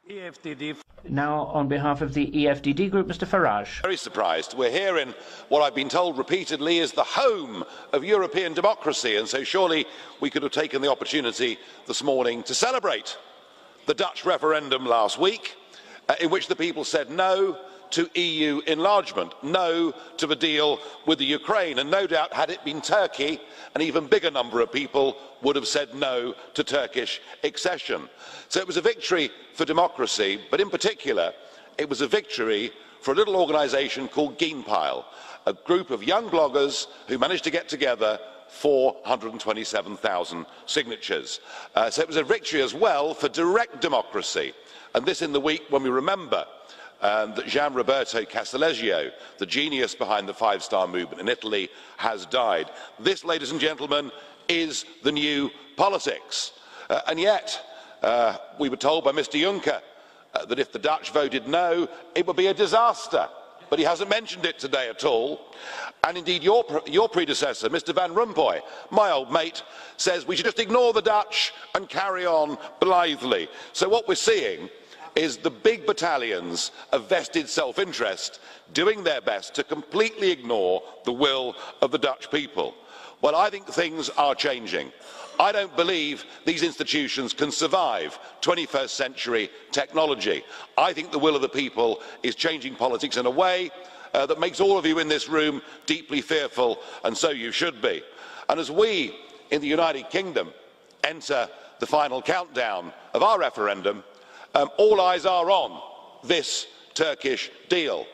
EFTD. Now, on behalf of the EFDD group, Mr. Farrage. Very surprised. We're here in what I've been told repeatedly is the home of European democracy, and so surely we could have taken the opportunity this morning to celebrate the Dutch referendum last week, in which the people said no to EU enlargement, no to the deal with the Ukraine, and no doubt had it been Turkey, an even bigger number of people would have said no to Turkish accession. So it was a victory for democracy, but in particular it was a victory for a little organisation called Genpile, a group of young bloggers who managed to get together 427,000 signatures. So it was a victory as well for direct democracy, and this in the week when we remember that Gian Roberto Casaleggio, the genius behind the five-star movement in Italy, has died. This, ladies and gentlemen, is the new politics. And yet, we were told by Mr Juncker that if the Dutch voted no, it would be a disaster. But he hasn't mentioned it today at all. And indeed, your predecessor, Mr Van Rompuy, my old mate, says we should just ignore the Dutch and carry on blithely. So what we're seeing is the big battalions of vested self-interest doing their best to completely ignore the will of the Dutch people. Well, I think things are changing. I don't believe these institutions can survive 21st century technology. I think the will of the people is changing politics in a way that makes all of you in this room deeply fearful, and so you should be. And as we in the United Kingdom enter the final countdown of our referendum, all eyes are on this Turkish deal.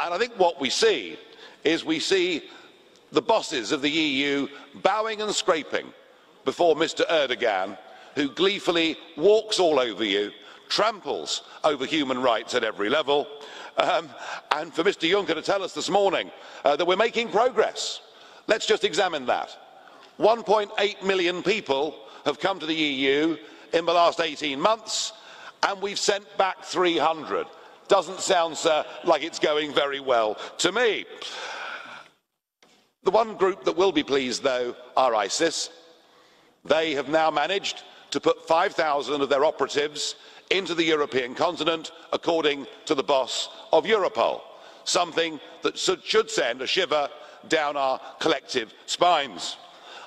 And I think what we see is the bosses of the EU bowing and scraping before Mr Erdogan, who gleefully walks all over you, tramples over human rights at every level, and for Mr Juncker to tell us this morning that we're making progress. Let's just examine that. 1.8 million people have come to the EU in the last 18 months, and we've sent back 300. Doesn't sound, sir, like it's going very well to me. The one group that will be pleased, though, are ISIS. They have now managed to put 5,000 of their operatives into the European continent, according to the boss of Europol, something that should send a shiver down our collective spines.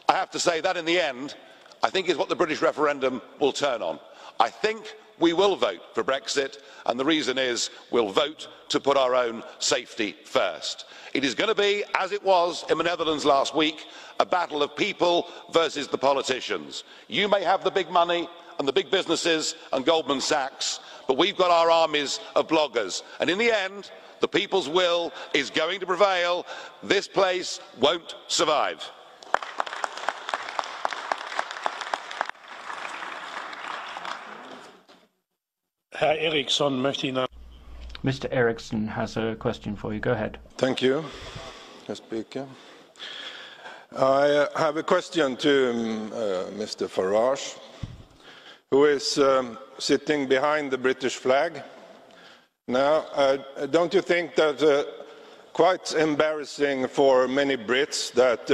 I have to say that in the end, I think is what the British referendum will turn on. I think we will vote for Brexit, and the reason is we'll vote to put our own safety first. It is going to be, as it was in the Netherlands last week, a battle of people versus the politicians. You may have the big money and the big businesses and Goldman Sachs, but we've got our armies of bloggers, and in the end, the people's will is going to prevail. This place won't survive. Herr Eriksson möchte Ihnen. Mr. Eriksson has a question for you. Go ahead. Thank you, Mr. Speaker. I have a question to Mr. Farrage, who is sitting behind the British flag. Now, don't you think that quite embarrassing for many Brits that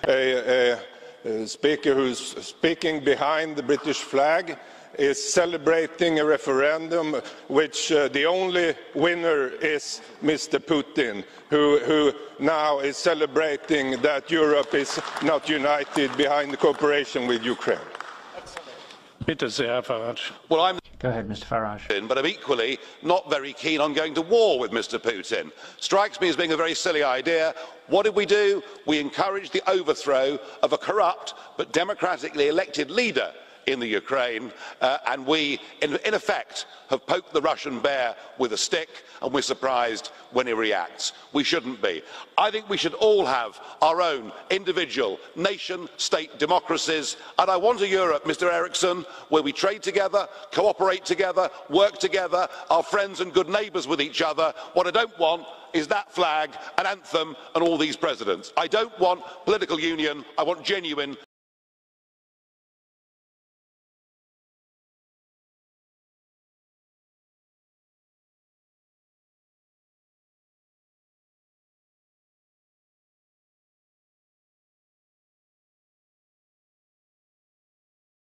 a speaker who's speaking behind the British flag is celebrating a referendum which the only winner is Mr. Putin, who now is celebrating that Europe is not united behind the cooperation with Ukraine? Bitte sehr, Herr Farage. Well, Go ahead, Mr. Farrage. but I'm equally not very keen on going to war with Mr Putin. Strikes me as being a very silly idea. What did we do? We encouraged the overthrow of a corrupt but democratically elected leader in the Ukraine, and we, in effect, have poked the Russian bear with a stick, and we're surprised when he reacts. We shouldn't be. I think we should all have our own individual nation-state democracies, and I want a Europe, Mr Eriksson, where we trade together, cooperate together, work together, are friends and good neighbours with each other. What I don't want is that flag, an anthem, and all these presidents. I don't want political union. I want genuine